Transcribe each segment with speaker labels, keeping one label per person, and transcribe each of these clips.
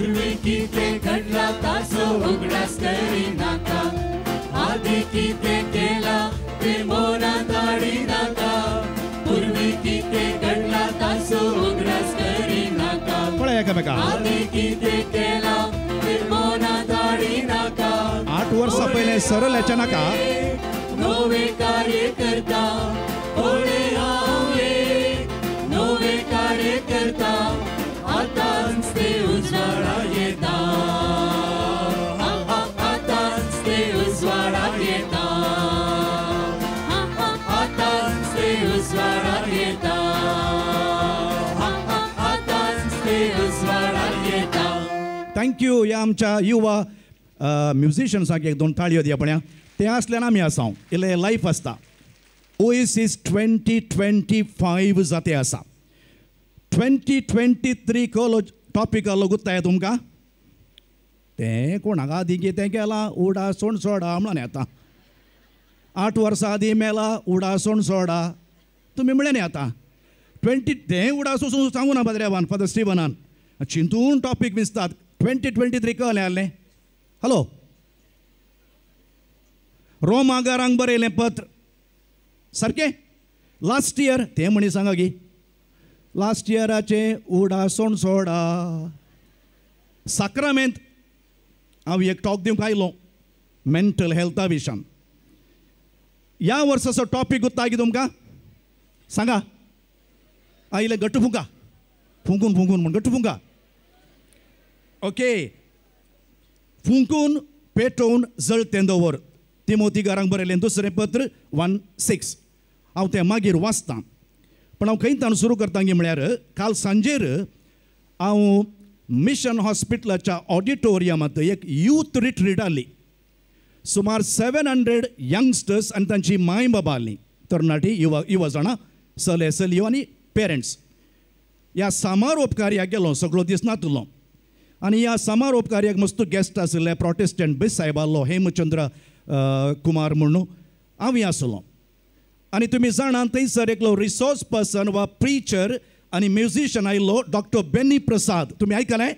Speaker 1: पूर्वी कितें घडला ताचो उगडास करिनाका आदी कितें केला ते मौनात हाडिनाका पूर्वी कितें घडला ताचो उगडास करिनाका
Speaker 2: पळय एकामेका
Speaker 1: आदी कितें केला ते मौनात हाडिनाका
Speaker 2: 8 वर्सां पयलें सरळ हेच्या नाका
Speaker 1: नवे कार्य करता ओळे हांव नवे कार्य करता आतांच ते उजवाडा येता आतांच ते उजवाडा येता आतांच ते उजवाडा येता आतांच ते उजवाडा येता.
Speaker 2: थँक्यू. ह्या आमच्या युवा म्युझिशियन्सांक एक दोन ताळयो दिया पळया. ते आसल्यान आमी आसा इल्लें लायफ आसता. ओएसीस 2025 जाते आसा. 2023 कहलो टॉपिक आसलो गुत्ताय तुमकां? तें कोणाक आदी कितें केलां उडा सोण सोडा म्हणून येता. 8 वर्सां आदी मेला उडा सोण सोडा तुमी म्हळें न्ही आतां 20 तें उडा सोसून सांगू ना बद्रेवान फादर स्टिवनान चिंतून टॉपिक विसतात. 2023 कहलें आहलें. हॅलो रोमागारांक बरयलें पत्र सारकें लास्ट इयर तें म्हणी सांगा गी लास्ट इयराचे उडा सोण सोडा साक्रामेंत हांव एक टॉक दिवंक आयलो मेंटल हेल्था विशयान. ह्या वर्साचो टॉपिक गुत्ता की तुमकां सांगा. आयले गट्ट फुंका फुंकून फुंकून म्हण गट्ट फुंका. ओके फुंकून पेटोवन जळतें दवर. तिमोथीकारांक बरयलें दुसरें पत्र 1:6. हांव तें मागीर वाचतां पण हांव खंयच्यान सुरू करता गी म्हळ्यार काल सांजेर हांव मिशन हॉस्पिटलाच्या ऑडिटोरियमांत एक यूथ रिट्रीट आसली. सुमार 700 यंगस्टर्स आनी तांची माय बाबा आसलीं तरणाटी युवा जाणां चले चलयो आनी पेरंट्स. ह्या समारोपकार्याक गेलो सगळो दीस नातलो आनी ह्या समारोपकार्याक मस्त गेस्ट आशिल्ले प्रोटेस्टंट बीस साहेब आसलो हेमचंद्र कुमार म्हणून हांवूय आसलो. आनी तुमी जाणात थंयसर एकलो रिसोर्स पर्सन वा प्रिचर आनी म्युझिशियन आयिल्लो डॉक्टर बेनी प्रसाद. तुमी आयकलें?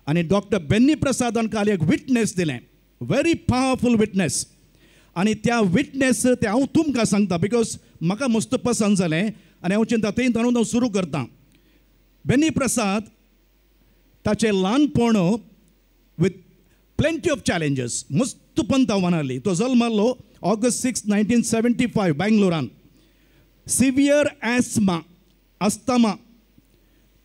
Speaker 2: आनी डॉक्टर बेनी प्रसादान काल एक विटनेस दिलें व्हेरी पावरफूल विटनेस. आनी त्या विटनेस ते हांव तुमकां सांगता बिकॉज म्हाका मस्त पसंद जालें आनी हांव चिंता थंय ताणून हांव सुरू करतां. बेनी प्रसाद ताचें ल्हानपण विथ प्लेंटी ऑफ चॅलेंजीस मस्त पंतावान आसली. तो जल्मालो ऑगस्ट 6, 1975 बेंगलोरान. सिवियर अस्थमा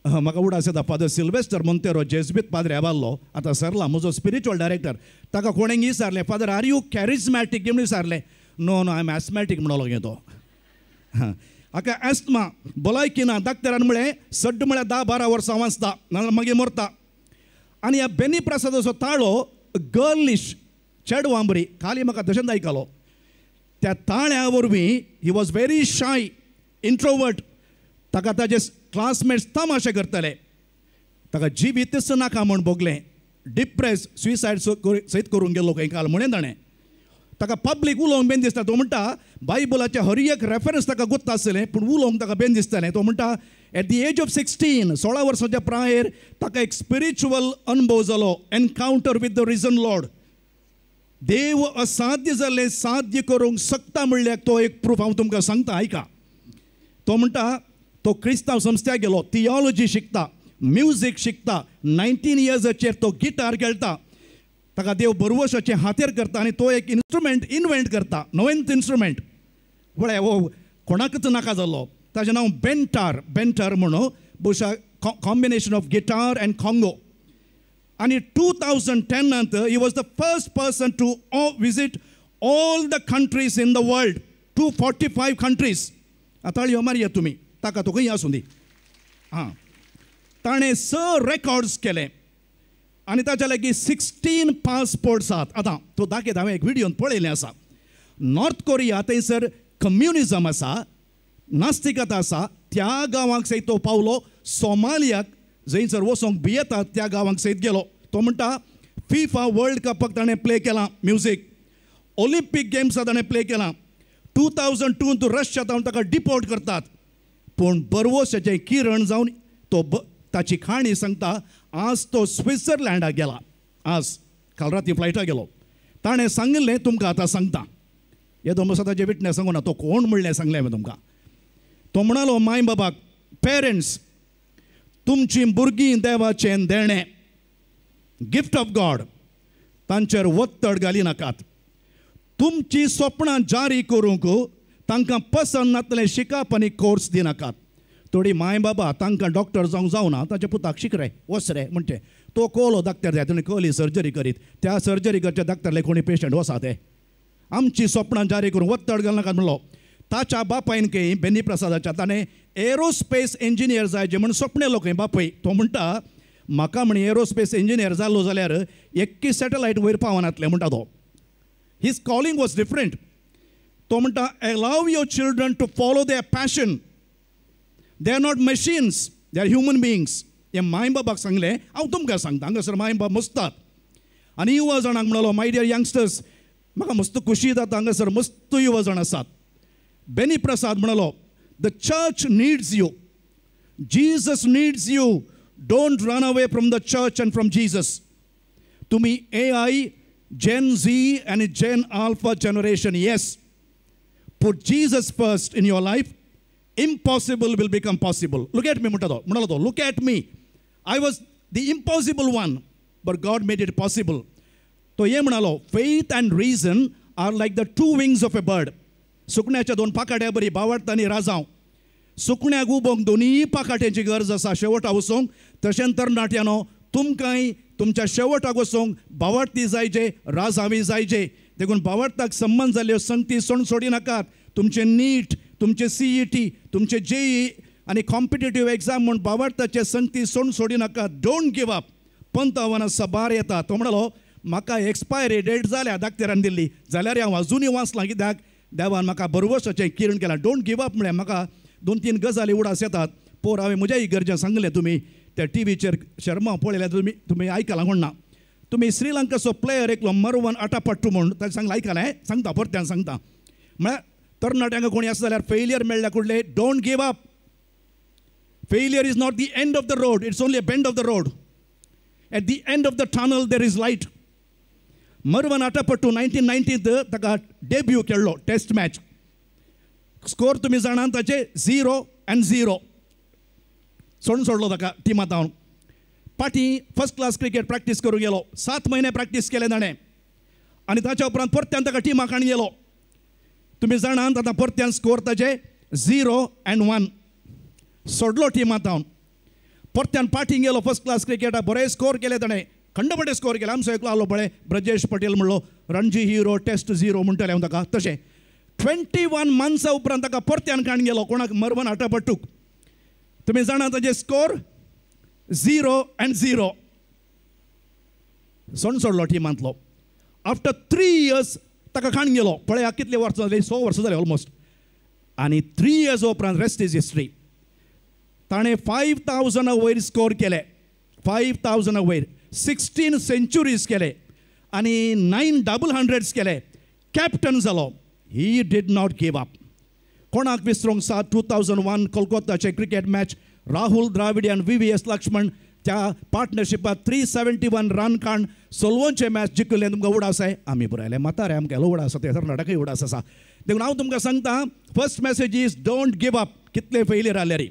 Speaker 2: म्हाका उडास येता फादर सिल्वेस्टर मोंतेरो जेजुईत पाद्रे आबाल्लो आतां सरला म्हजो स्पिरिच्युअल डायरेक्टर. ताका कोणें विचारलें फादर आर यू कॅरिझमॅटीक म्हणून विचारलें. नो नो आय एम एस्थमॅटीक म्हणलो गे तो. हाका एस्थमा भलायकी ना. डाक्टरान म्हळें सड्ड म्हळ्यार 10-12 वर्सां वाचता नाजाल्यार मागीर मरता. आनी ह्या बेनी प्रसादाचो ताळो गर्लिश चेडवां बरी खाली म्हाका तशेंच आयकलो. त्या ताळ्या वरवीं he was very shy introvert. ताका ताजे क्लासमेट्स तमाशे करतले. ताका जिवीतच नाका म्हूण भोगलें. डिप्रेस सुइसायड सयत करून गेलो खंय काल म्हणें ताणें. ताका पब्लीक उलोवंक बेन दिसता. तो म्हणटा बायबलाचे हर एक रेफरन्स ताका गुत्त आसलें पूण उलोवंक ताका बेन दिसतालें. तो म्हणटा एट दी एज ऑफ 16 वर्सांच्या प्रायेर ताका एक स्पिरिच्युअल अनुभव जालो encounter with the risen Lord. देव असाध्य जाल्लें साध्य करूंक शकता म्हणल्यार तो एक प्रूफ हांव तुमकां सांगता आयका. तो म्हणटा तो क्रिस्तांव संस्थ्याक गेलो थियोलॉजी शिकता म्युजीक शिकता. 19 इयर्साचेर तो गिटार खेळटा. ताका देव बरवशाचे हातेर करता आनी तो एक इन्स्ट्रुमेंट इन्वेंट करता नवेंत इन्स्ट्रुमेंट. पळय हो कोणाकच नाका जालो. ताचें नांव बेंटार म्हणून बुशा combination of guitar and congo. आनी 2010 he was the first person to visit all the countries in the world. 245 countries. आतां यो मारया तुमी ताका तो खंय आसूं दी. ताणें 6 रेकॉर्ड्स केले आनी ताच्या लागीं 16 पासपोर्ट्स आसात. आतां तो दाखयता हांवें एक व्हिडियोन पळयलें आसा. नॉर्थ कोरिया थंयसर कम्युनिजम आसा नास्तिकता आसा. त्या गांवांक सयत तो पावलो. सोमालियाक जंयसर वचोंक भियेतात त्या गांवांक सयत गेलो. तो म्हणटा फिफा वर्ल्ड कपाक ताणें प्ले केलां म्युजीक. ऑलिंपीक गेम्साक ताणें प्ले केलां. 2002 रशिया जावन ताका डिपोर्ट करतात. पूण बरवशाचें किरण जावन तो ताची खाणी सांगता आज तो स्वित्झर्लंडाक गेला. आज काल राती फ्लायटाक गेलो. ताणें सांगिल्लें तुमकां आतां सांगता. येदो म्हूण ताजें विटनेस सांगूना तो कोण म्हणलें सांगलें हांवें तुमकां. तो म्हणालो माय बाबाक, पेरंट्स, तुमचीं भुरगीं देवाचें देणें, गिफ्ट ऑफ गॉड, तांचेर वत्तड घाली नाकात. तुमची स्वप्नां जारी करूंक तांकां पसंद नातलें शिकप आनी कोर्स दिनाकात. थोडी माय बाबा तांकां डॉक्टर जावना ताच्या पुताक शिक रे, वच रे म्हणटे. तो कोलो दाक्तर जाय, ताणें कहली सर्जरी करीत. त्या सर्जरी करच्या दाक्तरले कोणी पेशंट वसा ते. आमची स्वप्नां जारी करूंक वत्तड घालनाकात म्हणलो. ताच्या बापायन खंय बेनी प्रसादाच्या ताणें एरोस्पेस इंजिनियर जाय जे म्हण स्वप्नेलो खंय बापय. तो म्हणटा म्हाका म्हण एरोस्पेस इंजिनियर जाल्लो जाल्यार 21 सॅटेलायट वयर पावनातले म्हणटा तो. His calling was different. तो म्हणटा allow your children to follow their passion. They are not machines, they are human beings. हें माय बाबाक सांगलें. हांव तुमकां सांगता, हांगासर माय बाब मस्तात. आनी युवा जाणांक म्हणलो माय डियर यंगस्टर्स, म्हाका मस्त खुशी जाता हांगासर मस्त युवा जाण आसात. बेनी प्रसाद म्हणलो the church needs you, Jesus needs you. Don't run away from the church and from Jesus. तुम्ही AI, Gen Z and Gen Alpha generation, yes. Put Jesus first in your life. Impossible will become possible. Look at me, म्हणलो तो. Look at me. I was the impossible one, but God made it possible. तो हे म्हणालो, faith and reason are like the two wings of a bird. सुकण्याच्या दोन पाकाट्या बरी बावडटानी राजांव. सुकण्याक उबोंक दोनीय पाकाट्यांची गरज आसा शेवटा वचोंक. तशें तरणाट्यानो तुमकांय तुमच्या शेवटाक वचोंक बावडटी जायचे, राजावी जायचे. देखून बावडटाक संबंध जाल्ल्यो संगती सोड सोडी नाकात. तुमचे नीट, तुमचे CET, तुमचे JEE आनी कॉम्पिटेटिव्ह एग्जाम म्हूण बावडटाचे संगती सोड सोडी नाकात. Don't give up. पंतावना सबार येता. तो म्हणलो म्हाका एक्सपायरी डेट जाल्या दाक्तरान दिल्ली, जाल्यार हांव अजुनूय वाचलां. कित्याक देवान म्हाका बरवसाचें किरण केलां. डोंट गिव अप म्हळ्यार म्हाका 2-3 गजाली उडास येतात. पोर हांवें म्हज्या इगर्जेन सांगलें. तुमी त्या टीव्हीचेर शर्मा पळयल्यार तुमी आयकलां म्हणना. तुमी श्रीलंकाचो प्लेयर एकलो मरवन अटापट्टू म्हूण ताणें सांगलां, आयकलां. सांगता परत्यान सांगता. म्हळ्यार तरणाट्यांक कोणी आसा जाल्यार फेलियर मेळ्ळ्या कुडले don't give up. Failure is not the end of the road, it's only a bend of the road. At the end of the tunnel there is light. Marvan Atapattu 1990 ताका डेब्यू केल्लो टेस्ट मॅच. स्कोर तुमी जाणात ताचे 0-0. सोडलो ताका टिमांत हांव. फाटीं first class cricket practice करूंक गेलो. 7 म्हयने प्रॅक्टीस केले ताणें. आनी ताच्या उपरांत परत्यान ताका टिमाक हाडून गेलो. तुमी जाणात आतां परत्यान स्कोर ताचे 0-1. सोडलो टिमांत हांव. परत्यान फाटीं गेलो फर्स्ट क्लास क्रिकेटाक. बरें स्कोर केले ताणें, खंडपटे स्कोर केले. आमचो एकलो आलो पळय ब्रजेश पटेल म्हणलो, रणजी हिरो टेस्ट 0 म्हणटलें हांव ताका. तशें 21 मंथ्सा उपरांत ताका परत्यान काडून गेलो. कोणाक? मरवन अटापट्टूक. तुमी जाणा ताजे स्कोर 0-0. सोडलो टिमांतलो. आफ्टर 3 years ताका काडून गेलो. पळय कितले वर्सां जालीं, 6 वर्सां जालीं ऑलमोस्ट. आनी 3 years उपरांत रेस्ट इज हिस्ट्री. ताणें 5,000 वयर स्कोर केले. 5,000 वयर 16 सेंचुरीज केले आनी 9 डबल हंड्रेड्स केले. कॅप्टन जालो. He did not give up. कोणाक विसरूंक सा 2001 कोलकाताचे क्रिकेट मॅच. राहुल द्राविड आनी VVS लक्ष्मण त्या पार्टनरशिपात 371 रन काडून 16 मॅच जिखले. तुमकां उडास आहे. आमी बरयले म्हातारे आमगेलो उडास आसा, कर्नाटकय उडास आसा. देखून हांव तुमकां सांगता, first message is don't give up. कितले फेलियर जाले रे.